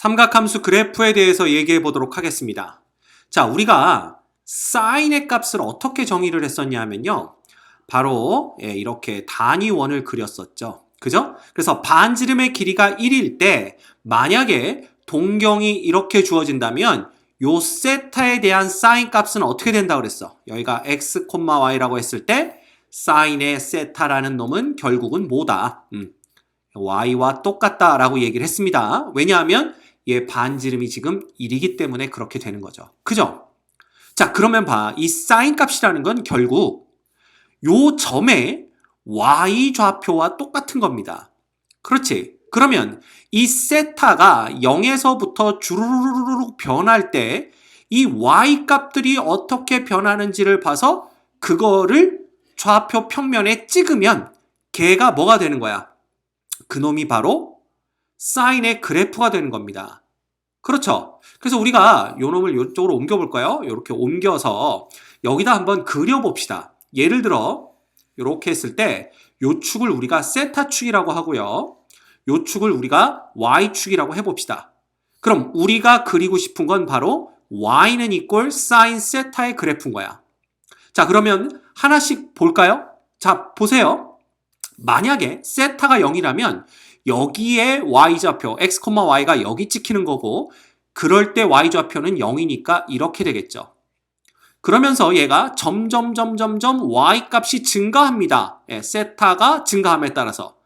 삼각함수 그래프에 대해서 얘기해 보도록 하겠습니다. 자, 우리가 사인의 값을 어떻게 정의를 했었냐 하면요. 바로 이렇게 단위원을 그렸었죠. 그죠? 그래서 반지름의 길이가 1일 때 만약에 동경이 이렇게 주어진다면 요 세타에 대한 사인 값은 어떻게 된다고 그랬어? 여기가 x, y라고 했을 때 사인의 세타라는 놈은 결국은 뭐다? y와 똑같다라고 얘기를 했습니다. 왜냐하면 얘 반지름이 지금 1이기 때문에 그렇게 되는 거죠. 그죠? 자, 그러면 봐. 이 사인 값이라는 건 결국 요 점의 y 좌표와 똑같은 겁니다. 그렇지? 그러면 이 세타가 0에서부터 주르르르 변할 때 이 y 값들이 어떻게 변하는지를 봐서 그거를 좌표 평면에 찍으면 걔가 뭐가 되는 거야? 그놈이 바로 사인의 그래프가 되는 겁니다. 그렇죠? 그래서 우리가 요 놈을 이쪽으로 옮겨볼까요? 이렇게 옮겨서 여기다 한번 그려봅시다. 예를 들어 이렇게 했을 때 요 축을 우리가 세타축이라고 하고요. 요 축을 우리가 y축이라고 해봅시다. 그럼 우리가 그리고 싶은 건 바로 y는 이꼴 사인 세타의 그래프인 거야. 자, 그러면 하나씩 볼까요? 자, 보세요. 만약에 세타가 0이라면 여기에 y좌표 x, y가 여기 찍히는 거고 그럴 때 y좌표는 0이니까 이렇게 되겠죠. 그러면서 얘가 점점 y 값이 증가합니다. 세타가 증가함에 따라서.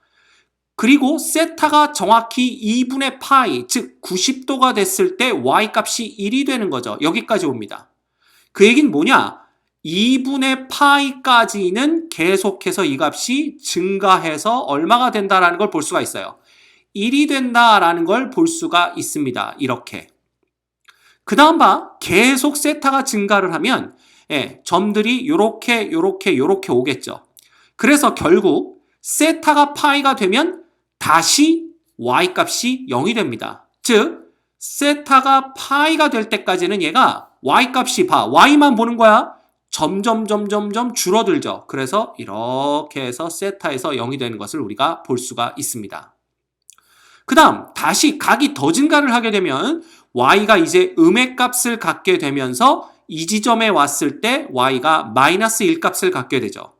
그리고 세타가 정확히 2분의 파이, 즉 90도가 됐을 때 y 값이 1이 되는 거죠. 여기까지 옵니다. 그 얘기는 뭐냐? 2분의 파이까지는 계속해서 이 값이 증가해서 얼마가 된다라는 걸 볼 수가 있어요. 1이 된다라는 걸 볼 수가 있습니다. 이렇게. 그 다음 봐. 계속 세타가 증가를 하면 점들이 요렇게 오겠죠. 그래서 결국 세타가 파이가 되면 다시 y 값이 0이 됩니다. 즉 세타가 파이가 될 때까지는 얘가 y 값이 봐. y만 보는 거야. 점점 줄어들죠. 그래서 이렇게 해서 세타에서 0이 되는 것을 우리가 볼 수가 있습니다. 그 다음 다시 각이 더 증가를 하게 되면 y가 이제 음의 값을 갖게 되면서 이 지점에 왔을 때 y가 마이너스 1 값을 갖게 되죠.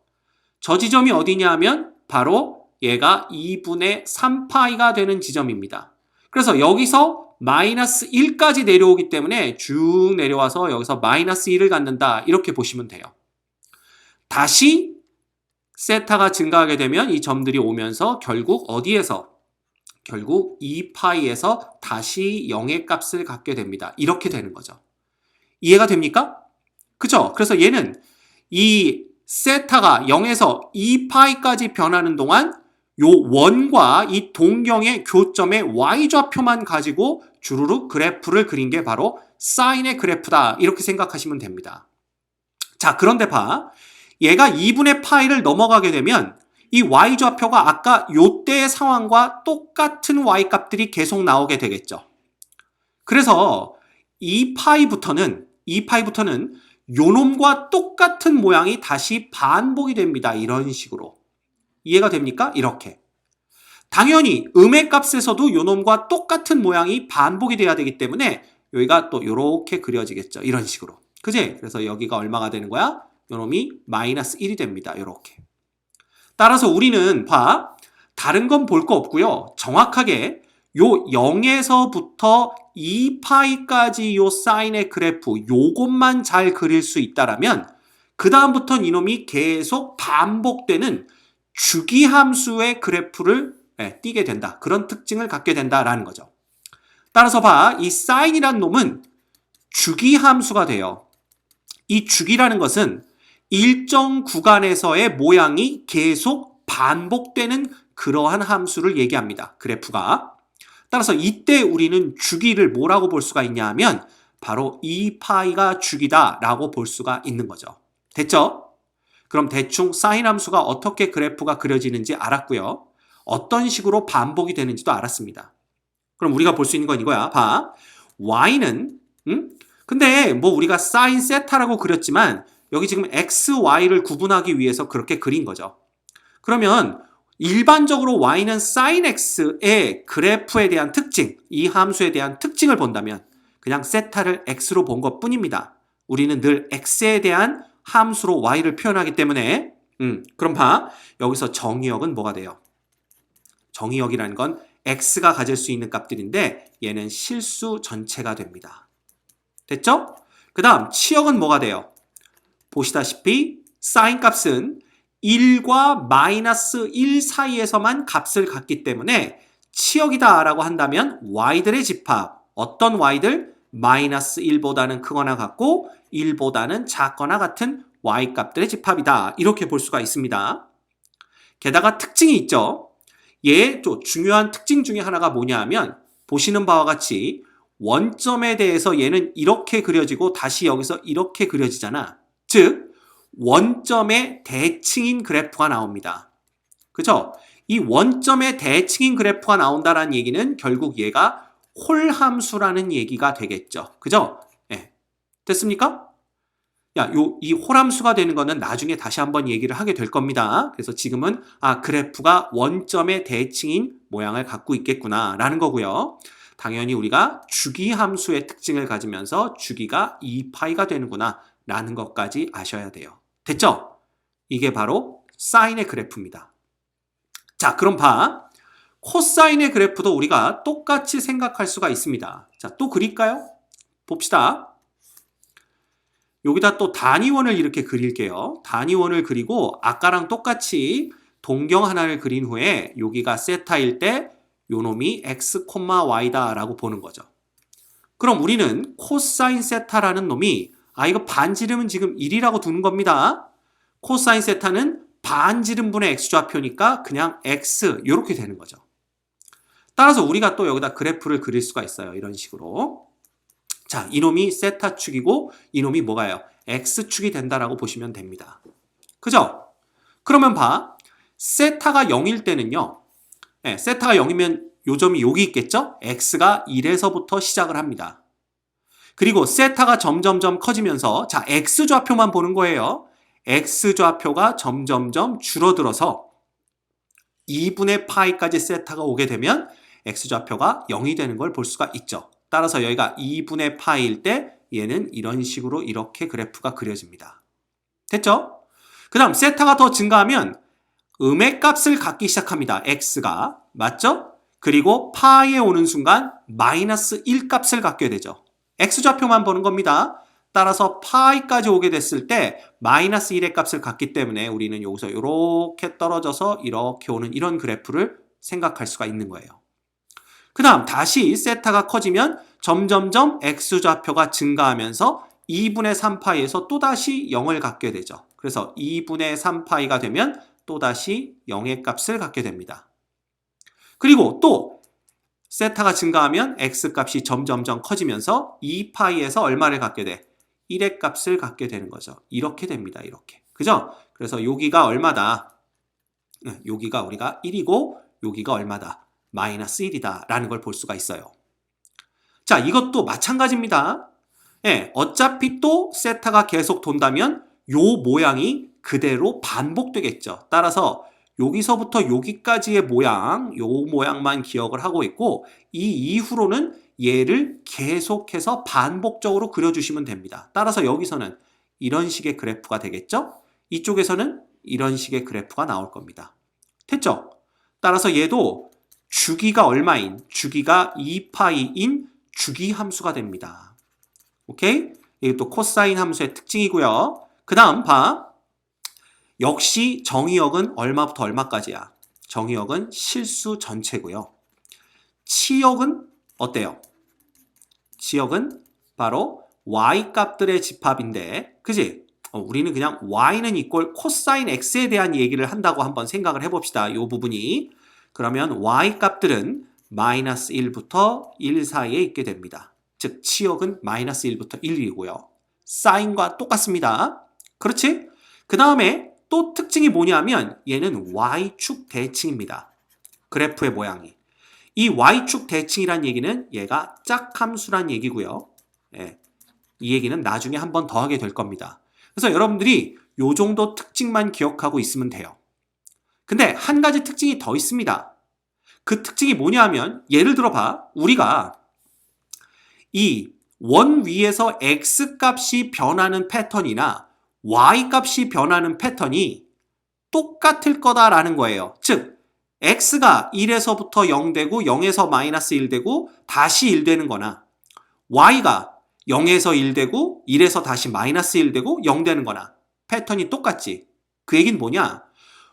저 지점이 어디냐 하면 바로 얘가 2분의 3파이가 되는 지점입니다. 그래서 여기서 마이너스 1까지 내려오기 때문에 쭉 내려와서 여기서 마이너스 1을 갖는다. 이렇게 보시면 돼요. 다시 세타가 증가하게 되면 이 점들이 오면서 결국 어디에서? 결국 2파이에서 다시 0의 값을 갖게 됩니다. 이렇게 되는 거죠. 이해가 됩니까? 그죠? 그래서 얘는 이 세타가 0에서 2파이까지 변하는 동안 요 원과 이 동경의 교점의 y좌표만 가지고 주르륵 그래프를 그린 게 바로 사인의 그래프다. 이렇게 생각하시면 됩니다. 자, 그런데 봐. 얘가 2분의 파이를 넘어가게 되면 이 y좌표가 아까 요때의 상황과 똑같은 y값들이 계속 나오게 되겠죠. 그래서 2파이부터는 요놈과 똑같은 모양이 다시 반복이 됩니다. 이런 식으로. 이해가 됩니까? 이렇게. 당연히 음의 값에서도 요놈과 똑같은 모양이 반복이 돼야 되기 때문에 여기가 또 요렇게 그려지겠죠. 이런 식으로. 그지? 그래서 여기가 얼마가 되는 거야? 요놈이 마이너스 1이 됩니다. 요렇게. 따라서 우리는 봐. 다른 건 볼 거 없고요. 정확하게 요 0에서부터 2파이까지 요 사인의 그래프 요것만 잘 그릴 수 있다라면 그 다음부터는 이놈이 계속 반복되는 주기함수의 그래프를 띄게 된다. 그런 특징을 갖게 된다라는 거죠. 따라서 봐. 이 사인이란 놈은 주기함수가 돼요. 이 주기라는 것은 일정 구간에서의 모양이 계속 반복되는 그러한 함수를 얘기합니다. 그래프가. 따라서 이때 우리는 주기를 뭐라고 볼 수가 있냐 하면 바로 2파이가 주기다라고 볼 수가 있는 거죠. 됐죠? 그럼 대충 사인 함수가 어떻게 그래프가 그려지는지 알았고요. 어떤 식으로 반복이 되는지도 알았습니다. 그럼 우리가 볼 수 있는 건 이거야. 봐. y는 근데 뭐 우리가 사인 세타라고 그렸지만 여기 지금 x, y를 구분하기 위해서 그렇게 그린 거죠. 그러면 일반적으로 y는 sin x의 그래프에 대한 특징, 이 함수에 대한 특징을 본다면 그냥 세타를 x로 본 것뿐입니다. 우리는 늘 x에 대한 함수로 y를 표현하기 때문에 그럼 봐. 여기서 정의역은 뭐가 돼요? 정의역이라는 건 x가 가질 수 있는 값들인데 얘는 실수 전체가 됩니다. 됐죠? 그 다음 치역은 뭐가 돼요? 보시다시피 sin 값은 1과 마이너스 1 사이에서만 값을 갖기 때문에 치역이다 라고 한다면 y들의 집합, 어떤 y들? 마이너스 1보다는 크거나 같고 1보다는 작거나 같은 y 값들의 집합이다. 이렇게 볼 수가 있습니다. 게다가 특징이 있죠. 얘의 또 중요한 특징 중에 하나가 뭐냐 하면 보시는 바와 같이 원점에 대해서 얘는 이렇게 그려지고 다시 여기서 이렇게 그려지잖아. 즉 원점의 대칭인 그래프가 나옵니다. 그죠? 이 원점의 대칭인 그래프가 나온다는 얘기는 결국 얘가 홀함수라는 얘기가 되겠죠. 그죠? 네. 됐습니까? 이 홀함수가 되는 거는 나중에 다시 한번 얘기를 하게 될 겁니다. 그래서 지금은 그래프가 원점의 대칭인 모양을 갖고 있겠구나 라는 거고요. 당연히 우리가 주기함수의 특징을 가지면서 주기가 2파이가 되는구나 라는 것까지 아셔야 돼요. 됐죠? 이게 바로 사인의 그래프입니다. 자, 그럼 봐. 코사인의 그래프도 우리가 똑같이 생각할 수가 있습니다. 자, 또 그릴까요? 봅시다. 여기다 또 단위원을 이렇게 그릴게요. 단위원을 그리고 아까랑 똑같이 동경 하나를 그린 후에 여기가 세타일 때 요놈이 x, y다 라고 보는 거죠. 그럼 우리는 코사인 세타라는 놈이 이거 반지름은 지금 1이라고 두는 겁니다. 코사인 세타는 반지름분의 x좌표니까 그냥 x 이렇게 되는 거죠. 따라서 우리가 또 여기다 그래프를 그릴 수가 있어요. 이런 식으로. 자, 이놈이 세타축이고 이놈이 뭐가요? x축이 된다라고 보시면 됩니다. 그죠? 그러면 봐. 세타가 0일 때는요. 네, 세타가 0이면 요점이 여기 있겠죠? x가 1에서부터 시작을 합니다. 그리고 세타가 점점점 커지면서 자, x좌표만 보는 거예요. x좌표가 점점점 줄어들어서 2분의 파이까지 세타가 오게 되면 x좌표가 0이 되는 걸 볼 수가 있죠. 따라서 여기가 2분의 파이일 때 얘는 이런 식으로 이렇게 그래프가 그려집니다. 됐죠? 그 다음 세타가 더 증가하면 음의 값을 갖기 시작합니다. x가. 맞죠? 그리고 파이에 오는 순간 마이너스 1 값을 갖게 되죠. x좌표만 보는 겁니다. 따라서 파이까지 오게 됐을 때 마이너스 1의 값을 갖기 때문에 우리는 여기서 이렇게 떨어져서 이렇게 오는 이런 그래프를 생각할 수가 있는 거예요. 그 다음 다시 세타가 커지면 점점점 x좌표가 증가하면서 2분의 3파이에서 또다시 0을 갖게 되죠. 그래서 2분의 3파이가 되면 또다시 0의 값을 갖게 됩니다. 그리고 또 세타가 증가하면 x값이 점점점 커지면서 2파이에서 얼마를 갖게 돼? 1의 값을 갖게 되는 거죠. 이렇게 됩니다. 이렇게. 그죠? 그래서 여기가 얼마다? 여기가 우리가 1이고 여기가 얼마다? 마이너스 1이다 라는 걸 볼 수가 있어요. 자, 이것도 마찬가지입니다. 어차피 또 세타가 계속 돈다면 요 모양이 그대로 반복되겠죠. 따라서 여기서부터 여기까지의 모양, 요 모양만 기억을 하고 있고 이 이후로는 얘를 계속해서 반복적으로 그려주시면 됩니다. 따라서 여기서는 이런 식의 그래프가 되겠죠? 이쪽에서는 이런 식의 그래프가 나올 겁니다. 됐죠? 따라서 얘도 주기가 얼마인? 주기가 2파이인 주기 함수가 됩니다. 오케이? 이게 또 코사인 함수의 특징이고요. 그 다음 봐. 역시 정의역은 얼마부터 얼마까지야? 정의역은 실수 전체고요. 치역은 어때요? 치역은 바로 y 값들의 집합인데, 그지? 우리는 그냥 y는 이꼴 코사인 x에 대한 얘기를 한다고 한번 생각을 해봅시다. 이 부분이. 그러면 y 값들은 마이너스 1부터 1 사이에 있게 됩니다. 즉 치역은 마이너스 1부터 1이고요. 사인과 똑같습니다. 그렇지? 그 다음에 또 특징이 뭐냐면 얘는 y축 대칭입니다. 그래프의 모양이. 이 y축 대칭이란 얘기는 얘가 짝함수란 얘기고요. 이 얘기는 나중에 한 번 더 하게 될 겁니다. 그래서 여러분들이 요 정도 특징만 기억하고 있으면 돼요. 근데 한 가지 특징이 더 있습니다. 그 특징이 뭐냐 하면 예를 들어 봐. 우리가 이 원 위에서 x 값이 변하는 패턴이나 y 값이 변하는 패턴이 똑같을 거다라는 거예요. 즉 x가 1에서부터 0 되고 0에서 마이너스 1 되고 다시 1 되는 거나 y가 0에서 1 되고 1에서 다시 마이너스 1 되고 0 되는 거나 패턴이 똑같지. 그 얘기는 뭐냐?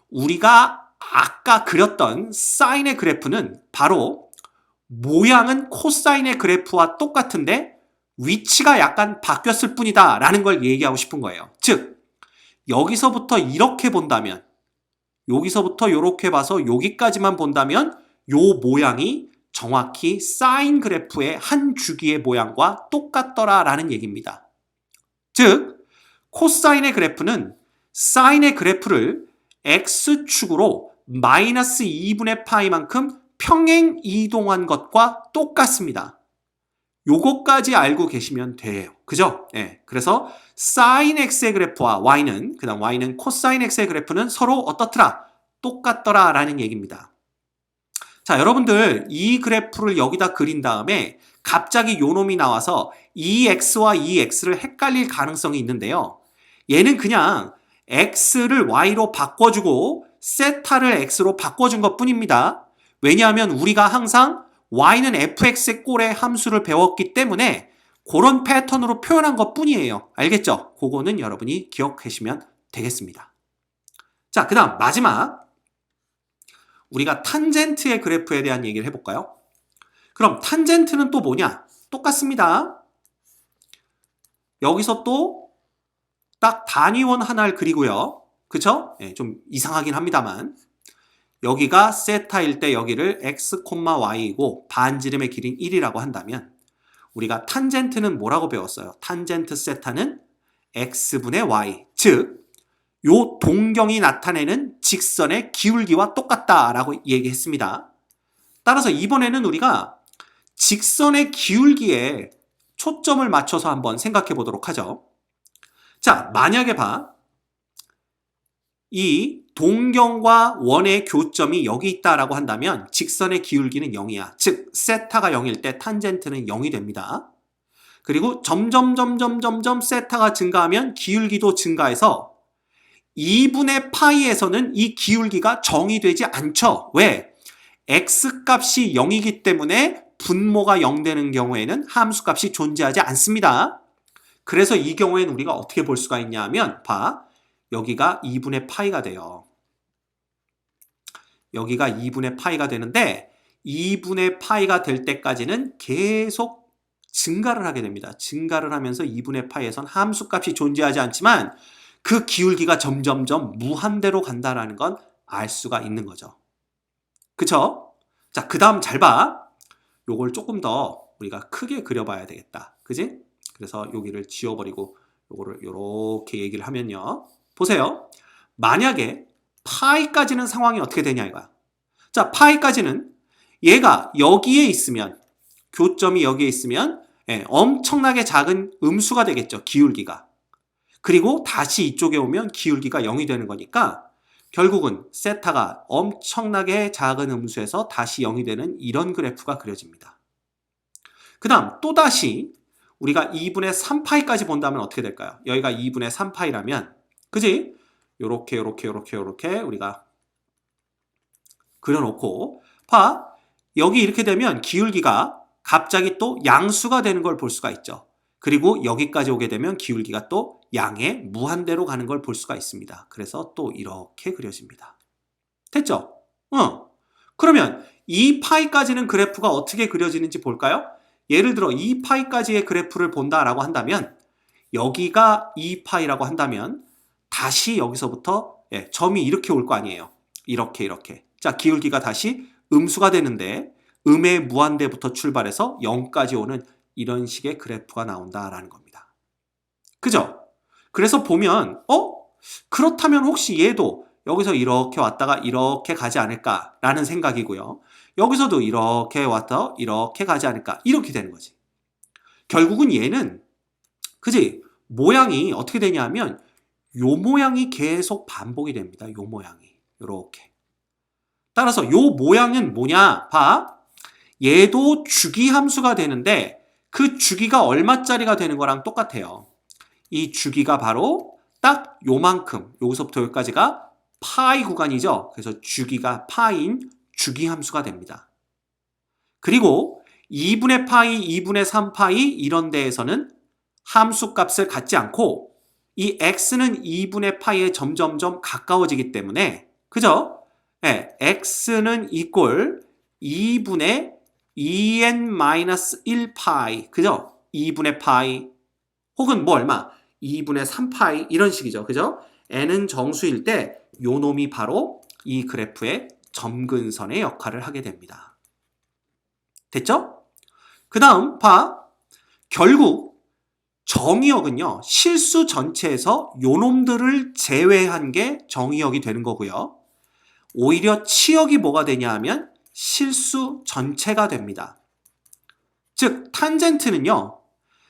우리가 아까 그렸던 사인의 그래프는 바로 모양은 코사인의 그래프와 똑같은데 위치가 약간 바뀌었을 뿐이다 라는 걸 얘기하고 싶은 거예요. 즉 여기서부터 이렇게 본다면 여기서부터 이렇게 봐서 여기까지만 본다면 요 모양이 정확히 사인 그래프의 한 주기의 모양과 똑같더라 라는 얘기입니다. 즉 코사인의 그래프는 사인의 그래프를 x축으로 마이너스 2분의 파이만큼 평행 이동한 것과 똑같습니다. 요거까지 알고 계시면 돼요. 그죠? 예. 그래서 sin x의 그래프와 y는 그다음 y는 코사인 x의 그래프는 서로 어떻더라? 똑같더라 라는 얘기입니다. 자, 여러분들 이 그래프를 여기다 그린 다음에 갑자기 요 놈이 나와서 2x와 2x를 헷갈릴 가능성이 있는데요. 얘는 그냥 x를 y로 바꿔주고 세타를 x로 바꿔준 것 뿐입니다. 왜냐하면 우리가 항상 y는 fx의 꼴의 함수를 배웠기 때문에 그런 패턴으로 표현한 것 뿐이에요. 알겠죠? 그거는 여러분이 기억하시면 되겠습니다. 자, 그 다음 마지막 우리가 탄젠트의 그래프에 대한 얘기를 해볼까요? 그럼 탄젠트는 또 뭐냐? 똑같습니다. 여기서 또 딱 단위원 하나를 그리고요. 그쵸? 네, 좀 이상하긴 합니다만 여기가 세타일 때 여기를 x, y이고 반지름의 길이는 1이라고 한다면 우리가 탄젠트는 뭐라고 배웠어요? 탄젠트 세타는 x분의 y, 즉 요 동경이 나타내는 직선의 기울기와 똑같다라고 얘기했습니다. 따라서 이번에는 우리가 직선의 기울기에 초점을 맞춰서 한번 생각해 보도록 하죠. 자, 만약에 이 동경과 원의 교점이 여기 있다라고 한다면 직선의 기울기는 0이야. 즉 세타가 0일 때 탄젠트는 0이 됩니다. 그리고 점점 세타가 증가하면 기울기도 증가해서 2분의 파이에서는 이 기울기가 정의되지 않죠. 왜? x값이 0이기 때문에 분모가 0 되는 경우에는 함수값이 존재하지 않습니다. 그래서 이 경우에는 우리가 어떻게 볼 수가 있냐 하면 여기가 2분의 파이가 돼요. 여기가 2분의 파이가 되는데 2분의 파이가 될 때까지는 계속 증가를 하게 됩니다. 증가를 하면서 2분의 파이에선 함수값이 존재하지 않지만 그 기울기가 점점점 무한대로 간다는 건 알 수가 있는 거죠. 그쵸? 자, 그 다음 잘 봐. 요걸 조금 더 우리가 크게 그려봐야 되겠다. 그지? 그래서 여기를 지워버리고 요거를 요렇게 얘기를 하면요. 보세요. 만약에 파이까지는 상황이 어떻게 되냐 이거야. 자, 파이까지는 얘가 여기에 있으면 교점이 여기에 있으면 엄청나게 작은 음수가 되겠죠. 기울기가. 그리고 다시 이쪽에 오면 기울기가 0이 되는 거니까 결국은 세타가 엄청나게 작은 음수에서 다시 0이 되는 이런 그래프가 그려집니다. 그 다음 또다시 우리가 2분의 3파이까지 본다면 어떻게 될까요? 여기가 2분의 3파이라면 그지? 요렇게 우리가 그려놓고 여기 이렇게 되면 기울기가 갑자기 또 양수가 되는 걸 볼 수가 있죠. 그리고 여기까지 오게 되면 기울기가 또 양의 무한대로 가는 걸 볼 수가 있습니다. 그래서 또 이렇게 그려집니다. 됐죠? 그러면 2파이까지는 그래프가 어떻게 그려지는지 볼까요? 예를 들어 2파이까지의 그래프를 본다라고 한다면 여기가 2파이라고 한다면 다시 여기서부터 점이 이렇게 올 거 아니에요. 이렇게. 자, 기울기가 다시 음수가 되는데 음의 무한대부터 출발해서 0까지 오는 이런 식의 그래프가 나온다라는 겁니다. 그죠? 그래서 보면 그렇다면 혹시 얘도 여기서 이렇게 왔다가 이렇게 가지 않을까라는 생각이고요. 여기서도 이렇게 왔다 이렇게 가지 않을까 이렇게 되는 거지. 결국은 얘는 그지? 모양이 어떻게 되냐면 요 모양이 계속 반복이 됩니다. 요 모양이 요렇게 따라서 요 모양은 뭐냐? 봐. 얘도 주기 함수가 되는데 그 주기가 얼마짜리가 되는 거랑 똑같아요. 이 주기가 바로 딱 요만큼, 여기서부터 여기까지가 파이 구간이죠. 그래서 주기가 파인 주기 함수가 됩니다. 그리고 2분의 파이, 2분의 3파이 이런 데에서는 함수 값을 갖지 않고 이 x는 2분의 파이에 점점점 가까워지기 때문에 그죠? 네, x는 이꼴 2분의 2n-1파이 그죠? 2분의 파이 혹은 뭐 얼마? 2분의 3파이 이런 식이죠. 그죠? n은 정수일 때 요 놈이 바로 이 그래프의 점근선의 역할을 하게 됩니다. 됐죠? 그 다음 봐. 결국 정의역은요. 실수 전체에서 요 놈들을 제외한 게 정의역이 되는 거고요. 오히려 치역이 뭐가 되냐 하면 실수 전체가 됩니다. 즉 탄젠트는요.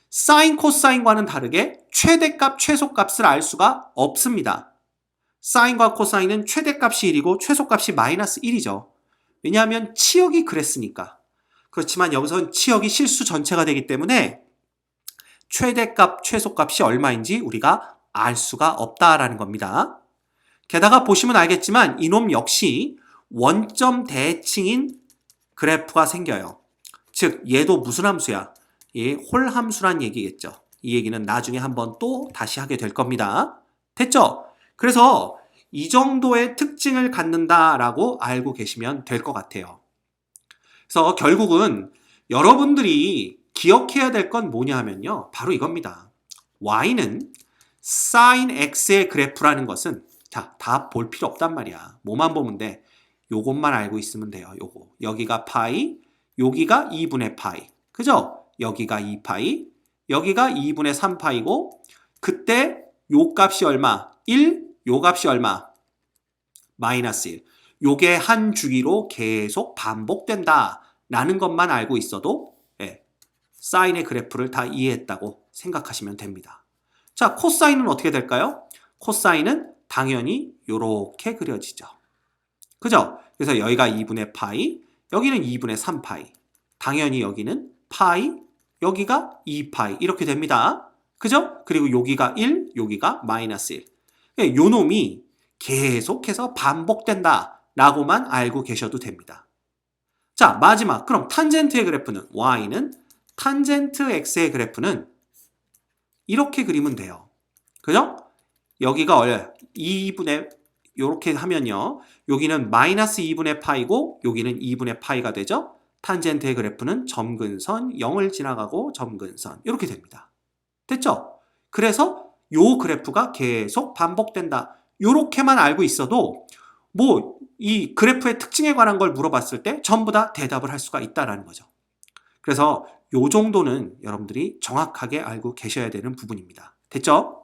사인 코사인과는 다르게 최대값 최소값을 알 수가 없습니다. 사인과 코사인은 최대값이 1이고 최소값이 마이너스 1이죠. 왜냐하면 치역이 그랬으니까. 그렇지만 여기서는 치역이 실수 전체가 되기 때문에 최대값 최소값이 얼마인지 우리가 알 수가 없다라는 겁니다. 게다가 보시면 알겠지만 이놈 역시 원점 대칭인 그래프가 생겨요. 즉 얘도 무슨 함수야? 이 홀 함수란 얘기겠죠. 이 얘기는 나중에 한번 또 다시 하게 될 겁니다. 됐죠? 그래서 이 정도의 특징을 갖는다라고 알고 계시면 될 것 같아요. 그래서 결국은 여러분들이 기억해야 될 건 뭐냐 하면요. 바로 이겁니다. y는 sin x의 그래프라는 것은 자, 다 볼 필요 없단 말이야. 뭐만 보면 돼. 요것만 알고 있으면 돼요. 요거. 여기가 파이, 여기가 2분의 파이. 그죠? 여기가 2파이, 여기가 2분의 3파이고 그때 요 값이 얼마? 1, 요 값이 얼마? 마이너스 1. 요게 한 주기로 계속 반복된다 라는 것만 알고 있어도 사인의 그래프를 다 이해했다고 생각하시면 됩니다. 자, 코사인은 어떻게 될까요? 코사인은 당연히 요렇게 그려지죠. 그죠? 그래서 여기가 2분의 파이, 여기는 2분의 3파이. 당연히 여기는 파이, 여기가 2파이 이렇게 됩니다. 그죠? 그리고 여기가 1, 여기가 마이너스 1. 요 놈이 계속해서 반복된다 라고만 알고 계셔도 됩니다. 자, 마지막. 그럼 탄젠트의 그래프는 y는 탄젠트 x의 그래프는 이렇게 그리면 돼요. 그죠? 여기가 2분의 이렇게 하면요. 여기는 마이너스 2분의 파이고 여기는 2분의 파이가 되죠. 탄젠트의 그래프는 점근선 0을 지나가고 점근선 이렇게 됩니다. 됐죠? 그래서 요 그래프가 계속 반복된다. 요렇게만 알고 있어도 뭐 이 그래프의 특징에 관한 걸 물어봤을 때 전부 다 대답을 할 수가 있다라는 거죠. 그래서 요 정도는 여러분들이 정확하게 알고 계셔야 되는 부분입니다. 됐죠?